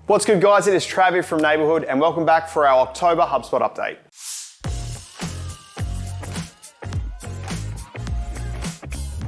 What's good, guys? It is Trav from Neighbourhood, and welcome back for our October HubSpot update.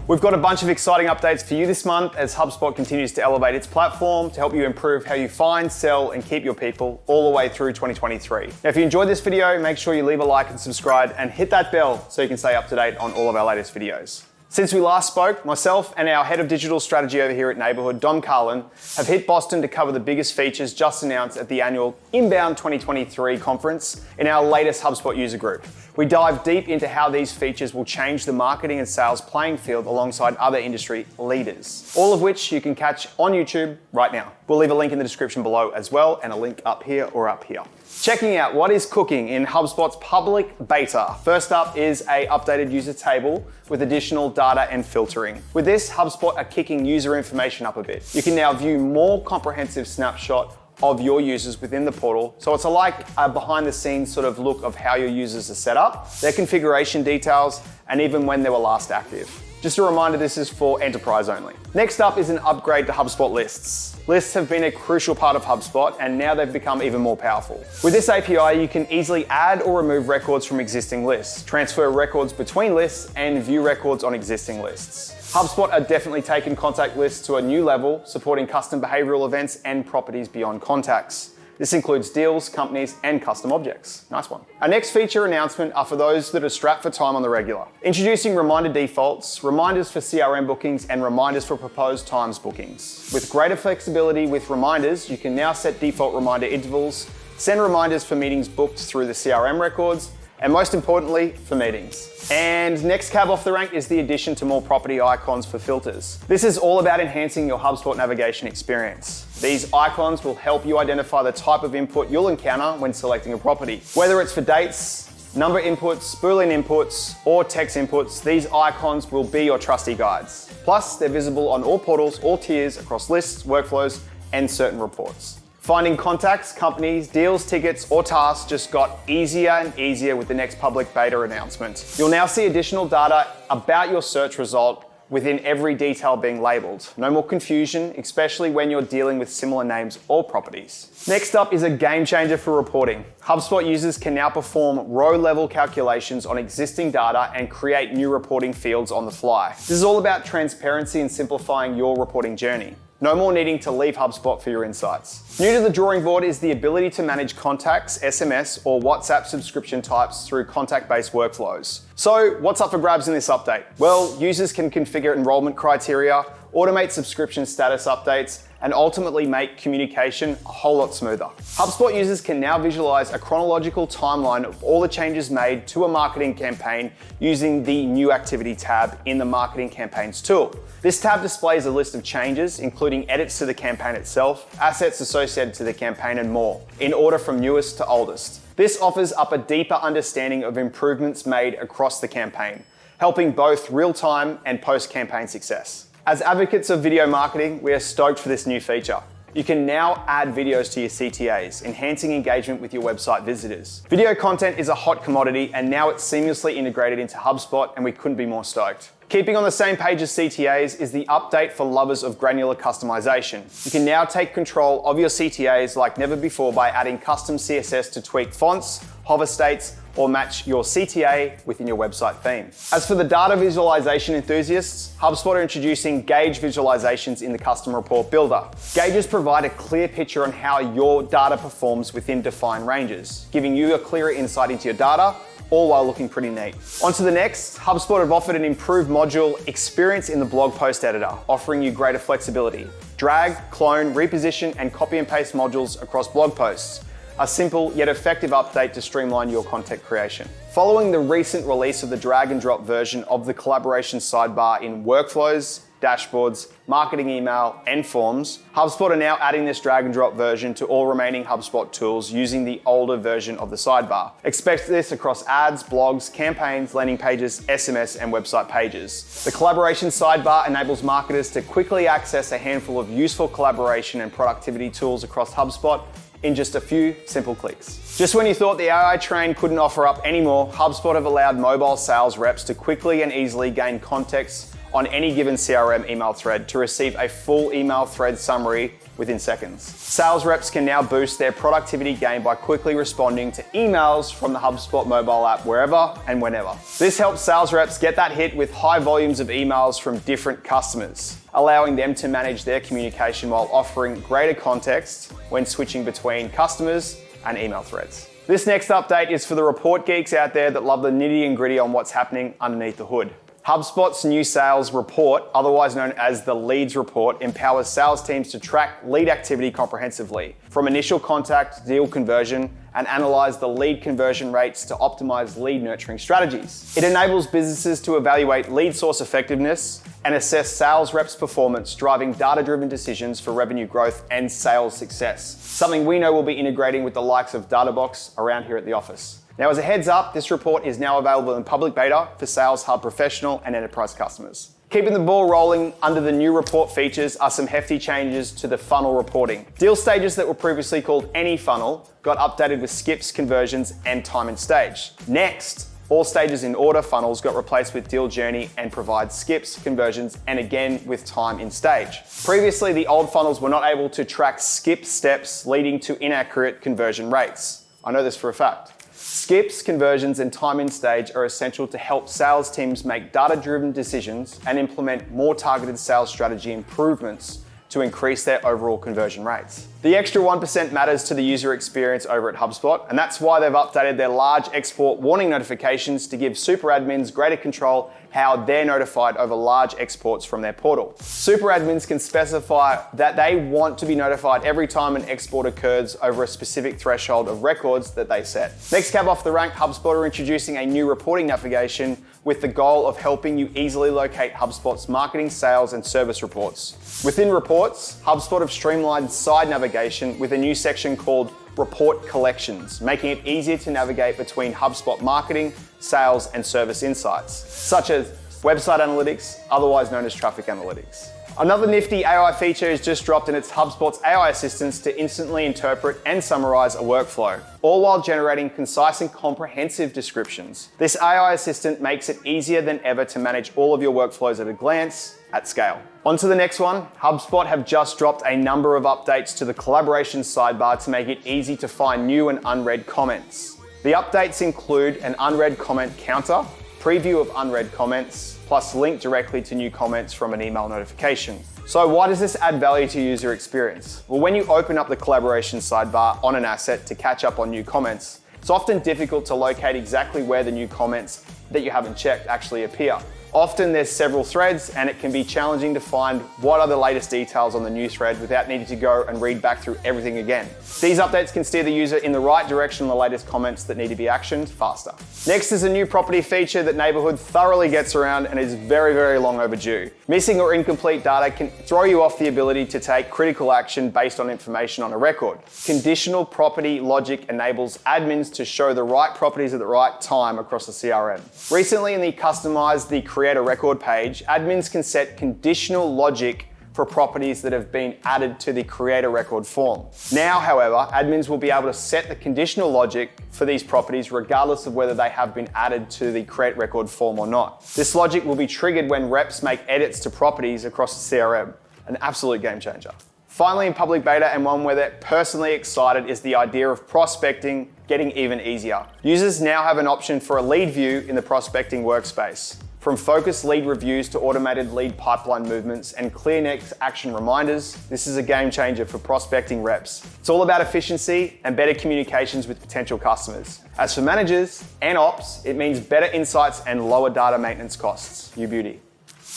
We've got a bunch of exciting updates for you this month as HubSpot continues to elevate its platform to help you improve how you find, sell, and keep your people all the way through 2023. Now, if you enjoyed this video, make sure you leave a like and subscribe and hit that bell so you can stay up to date on all of our latest videos. Since we last spoke, myself and our head of digital strategy over here at Neighbourhood, Dom Carlin, have hit Boston to cover the biggest features just announced at the annual Inbound 2023 conference in our latest HubSpot user group. We dive deep into how these features will change the marketing and sales playing field alongside other industry leaders, all of which you can catch on YouTube right now. We'll leave a link in the description below as well, and a link up here or up here. Checking out what is cooking in HubSpot's public beta. First up is a updated user table with additional data and filtering. With this, HubSpot are kicking user information up a bit. You can now view more comprehensive snapshot of your users within the portal. So it's like a behind the scenes sort of look of how your users are set up, their configuration details, and even when they were last active. Just a reminder, this is for enterprise only. Next up is an upgrade to HubSpot lists. Lists have been a crucial part of HubSpot, and now they've become even more powerful. With this API, you can easily add or remove records from existing lists, transfer records between lists, and view records on existing lists. HubSpot are definitely taking contact lists to a new level, supporting custom behavioral events and properties beyond contacts. This includes deals, companies, and custom objects. Nice one. Our next feature announcement are for those that are strapped for time on the regular. Introducing reminder defaults, reminders for CRM bookings, and reminders for proposed times bookings. With greater flexibility with reminders, you can now set default reminder intervals, send reminders for meetings booked through the CRM records, and most importantly, for meetings. And next cab off the rank is the addition to more property icons for filters. This is all about enhancing your HubSpot navigation experience. These icons will help you identify the type of input you'll encounter when selecting a property. Whether it's for dates, number inputs, Boolean inputs, or text inputs, these icons will be your trusty guides. Plus, they're visible on all portals, all tiers, across lists, workflows, and certain reports. Finding contacts, companies, deals, tickets, or tasks just got easier and easier with the next public beta announcement. You'll now see additional data about your search result within every detail being labeled. No more confusion, especially when you're dealing with similar names or properties. Next up is a game changer for reporting. HubSpot users can now perform row-level calculations on existing data and create new reporting fields on the fly. This is all about transparency and simplifying your reporting journey. No more needing to leave HubSpot for your insights. New to the drawing board is the ability to manage contacts, SMS, or WhatsApp subscription types through contact-based workflows. So what's up for grabs in this update? Well, users can configure enrollment criteria, automate subscription status updates, and ultimately make communication a whole lot smoother. HubSpot users can now visualize a chronological timeline of all the changes made to a marketing campaign using the New Activity tab in the Marketing Campaigns tool. This tab displays a list of changes, including edits to the campaign itself, assets associated to the campaign, and more, in order from newest to oldest. This offers up a deeper understanding of improvements made across the campaign, helping both real-time and post-campaign success. As advocates of video marketing, we are stoked for this new feature. You can now add videos to your CTAs, enhancing engagement with your website visitors. Video content is a hot commodity, and now it's seamlessly integrated into HubSpot, and we couldn't be more stoked. Keeping on the same page as CTAs is the update for lovers of granular customization. You can now take control of your CTAs like never before by adding custom CSS to tweak fonts, hover states, or match your CTA within your website theme. As for the data visualization enthusiasts, HubSpot are introducing Gauge visualizations in the Custom Report Builder. Gauges provide a clear picture on how your data performs within defined ranges, giving you a clearer insight into your data, all while looking pretty neat. On to the next, HubSpot have offered an improved module Experience in the Blog Post Editor, offering you greater flexibility. Drag, clone, reposition, and copy and paste modules across blog posts. A simple yet effective update to streamline your content creation. Following the recent release of the drag and drop version of the collaboration sidebar in workflows, dashboards, marketing email, and forms, HubSpot are now adding this drag and drop version to all remaining HubSpot tools using the older version of the sidebar. Expect this across ads, blogs, campaigns, landing pages, SMS, and website pages. The collaboration sidebar enables marketers to quickly access a handful of useful collaboration and productivity tools across HubSpot in just a few simple clicks. Just when you thought the AI train couldn't offer up any more, HubSpot have allowed mobile sales reps to quickly and easily gain context on any given CRM email thread to receive a full email thread summary within seconds. Sales reps can now boost their productivity gain by quickly responding to emails from the HubSpot mobile app wherever and whenever. This helps sales reps get that hit with high volumes of emails from different customers, allowing them to manage their communication while offering greater context when switching between customers and email threads. This next update is for the report geeks out there that love the nitty and gritty on what's happening underneath the hood. HubSpot's new sales report, otherwise known as the Leads Report, empowers sales teams to track lead activity comprehensively, from initial contact to deal conversion, and analyze the lead conversion rates to optimize lead nurturing strategies. It enables businesses to evaluate lead source effectiveness and assess sales reps' performance, driving data-driven decisions for revenue growth and sales success, something we know we'll be integrating with the likes of Databox around here at the office. Now, as a heads up, this report is now available in public beta for Sales Hub professional and enterprise customers. Keeping the ball rolling under the new report features are some hefty changes to the funnel reporting. Deal stages that were previously called any funnel got updated with skips, conversions, and time in stage. Next, all stages in order funnels got replaced with deal journey and provide skips, conversions, and again with time in stage. Previously, the old funnels were not able to track skip steps, leading to inaccurate conversion rates. I know this for a fact. Skips, conversions, and time in stage are essential to help sales teams make data-driven decisions and implement more targeted sales strategy improvements to increase their overall conversion rates. The extra 1% matters to the user experience over at HubSpot, and that's why they've updated their large export warning notifications to give super admins greater control how they're notified over large exports from their portal. Super admins can specify that they want to be notified every time an export occurs over a specific threshold of records that they set. Next cab off the rank, HubSpot are introducing a new reporting navigation with the goal of helping you easily locate HubSpot's marketing, sales, and service reports. Within reports, HubSpot have streamlined side navigation with a new section called Report Collections, making it easier to navigate between HubSpot marketing, sales, and service insights, such as website analytics, otherwise known as traffic analytics. Another nifty AI feature is just dropped, and it's HubSpot's AI assistants to instantly interpret and summarize a workflow, all while generating concise and comprehensive descriptions. This AI assistant makes it easier than ever to manage all of your workflows at a glance, at scale. On to the next one. HubSpot have just dropped a number of updates to the collaboration sidebar to make it easy to find new and unread comments. The updates include an unread comment counter, preview of unread comments, plus link directly to new comments from an email notification. So why does this add value to user experience? Well, when you open up the collaboration sidebar on an asset to catch up on new comments, it's often difficult to locate exactly where the new comments that you haven't checked actually appear. Often there's several threads, and it can be challenging to find what are the latest details on the new thread without needing to go and read back through everything again. These updates can steer the user in the right direction on the latest comments that need to be actioned faster. Next is a new property feature that Neighborhood thoroughly gets around and is very, very long overdue. Missing or incomplete data can throw you off the ability to take critical action based on information on a record. Conditional property logic enables admins to show the right properties at the right time across the CRM. Recently, in the Customize the Create a Record page, admins can set conditional logic for properties that have been added to the Create a Record form. Now, however, admins will be able to set the conditional logic for these properties regardless of whether they have been added to the Create Record form or not. This logic will be triggered when reps make edits to properties across the CRM. An absolute game changer. Finally, in public beta, and one where they're personally excited, is the idea of prospecting getting even easier. Users now have an option for a lead view in the prospecting workspace. From focused lead reviews to automated lead pipeline movements and clear next action reminders, this is a game changer for prospecting reps. It's all about efficiency and better communications with potential customers. As for managers and ops, it means better insights and lower data maintenance costs. You beauty.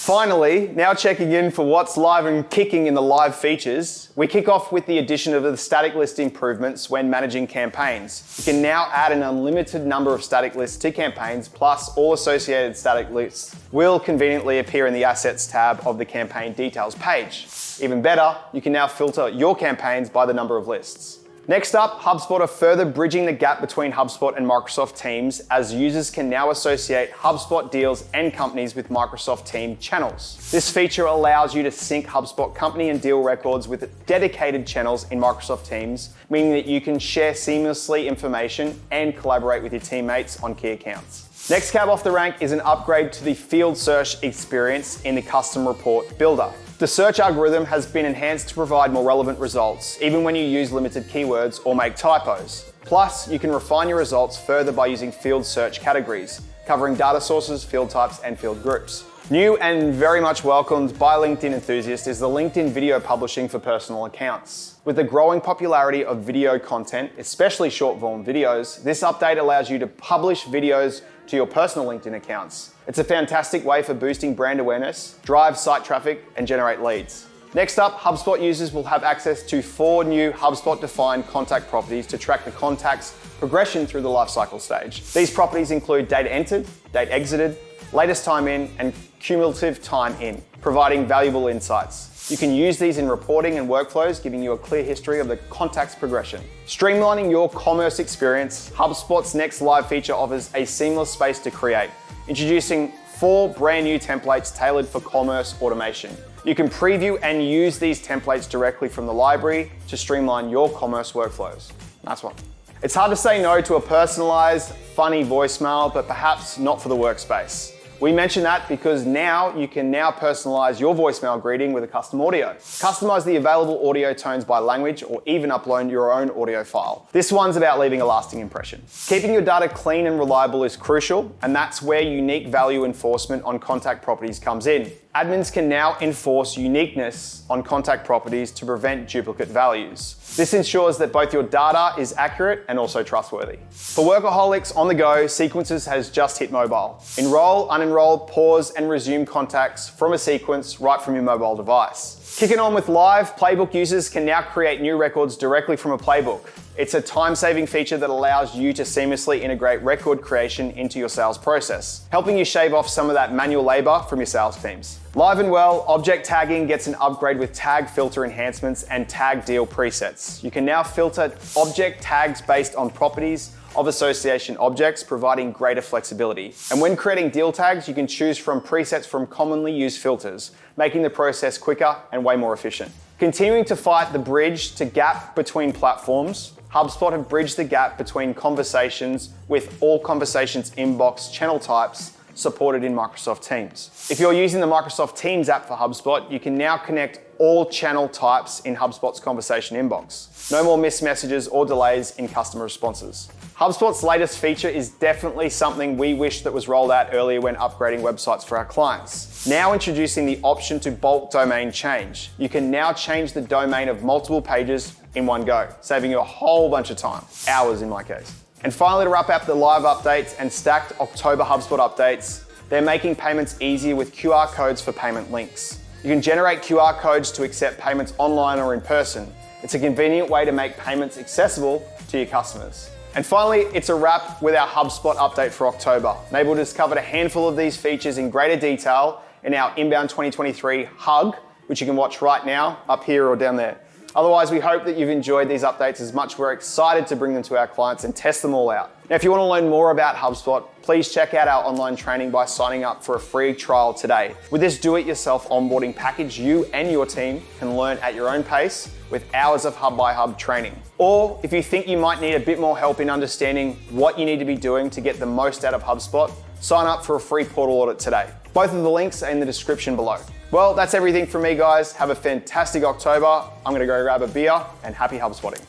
Finally, now checking in for what's live and kicking in the live features, we kick off with the addition of the static list improvements when managing campaigns. You can now add an unlimited number of static lists to campaigns, plus all associated static lists will conveniently appear in the Assets tab of the campaign details page. Even better, you can now filter your campaigns by the number of lists. Next up, HubSpot are further bridging the gap between HubSpot and Microsoft Teams, as users can now associate HubSpot deals and companies with Microsoft Team channels. This feature allows you to sync HubSpot company and deal records with dedicated channels in Microsoft Teams, meaning that you can share seamlessly information and collaborate with your teammates on key accounts. Next cab off the rank is an upgrade to the field search experience in the custom report builder. The search algorithm has been enhanced to provide more relevant results, even when you use limited keywords or make typos. Plus, you can refine your results further by using field search categories, covering data sources, field types, and field groups. New and very much welcomed by LinkedIn enthusiasts is the LinkedIn video publishing for personal accounts. With the growing popularity of video content, especially short-form videos, this update allows you to publish videos to your personal LinkedIn accounts. It's a fantastic way for boosting brand awareness, drive site traffic, and generate leads. Next up, HubSpot users will have access to 4 new HubSpot-defined contact properties to track the contact's progression through the lifecycle stage. These properties include date entered, date exited, latest time in, and cumulative time in, providing valuable insights. You can use these in reporting and workflows, giving you a clear history of the contact's progression. Streamlining your commerce experience, HubSpot's next live feature offers a seamless space to create, introducing 4 brand new templates tailored for commerce automation. You can preview and use these templates directly from the library to streamline your commerce workflows. Nice one. It's hard to say no to a personalized, funny voicemail, but perhaps not for the workspace. We mention that because now you can personalize your voicemail greeting with a custom audio. Customize the available audio tones by language or even upload your own audio file. This one's about leaving a lasting impression. Keeping your data clean and reliable is crucial, and that's where unique value enforcement on contact properties comes in. Admins can now enforce uniqueness on contact properties to prevent duplicate values. This ensures that both your data is accurate and also trustworthy. For workaholics on the go, Sequences has just hit mobile. Enroll, unenroll, pause, and resume contacts from a sequence right from your mobile device. Kicking on with Live, Playbook users can now create new records directly from a playbook. It's a time-saving feature that allows you to seamlessly integrate record creation into your sales process, helping you shave off some of that manual labor from your sales teams. Live and well, object tagging gets an upgrade with tag filter enhancements and tag deal presets. You can now filter object tags based on properties of association objects, providing greater flexibility. And when creating deal tags, you can choose from presets from commonly used filters, making the process quicker and way more efficient. Continuing to fight the bridge to gap between platforms, HubSpot have bridged the gap between conversations with all conversations inbox channel types supported in Microsoft Teams. If you're using the Microsoft Teams app for HubSpot, you can now connect all channel types in HubSpot's conversation inbox. No more missed messages or delays in customer responses. HubSpot's latest feature is definitely something we wish that was rolled out earlier when upgrading websites for our clients. Now introducing the option to bulk domain change. You can now change the domain of multiple pages in one go, saving you a whole bunch of time, hours in my case. And finally, to wrap up the live updates and stacked October HubSpot updates, they're making payments easier with QR codes for payment links. You can generate QR codes to accept payments online or in person. It's a convenient way to make payments accessible to your customers. And finally, it's a wrap with our HubSpot update for October. Mabel discovered a handful of these features in greater detail in our Inbound 2023 Hug, which you can watch right now, up here or down there. Otherwise, we hope that you've enjoyed these updates as much. We're excited to bring them to our clients and test them all out. Now, if you want to learn more about HubSpot, please check out our online training by signing up for a free trial today. With this do-it-yourself onboarding package, you and your team can learn at your own pace with hours of Hub by Hub training. Or if you think you might need a bit more help in understanding what you need to be doing to get the most out of HubSpot, sign up for a free portal audit today. Both of the links are in the description below. Well, that's everything from me, guys. Have a fantastic October. I'm gonna go grab a beer and happy HubSpotting.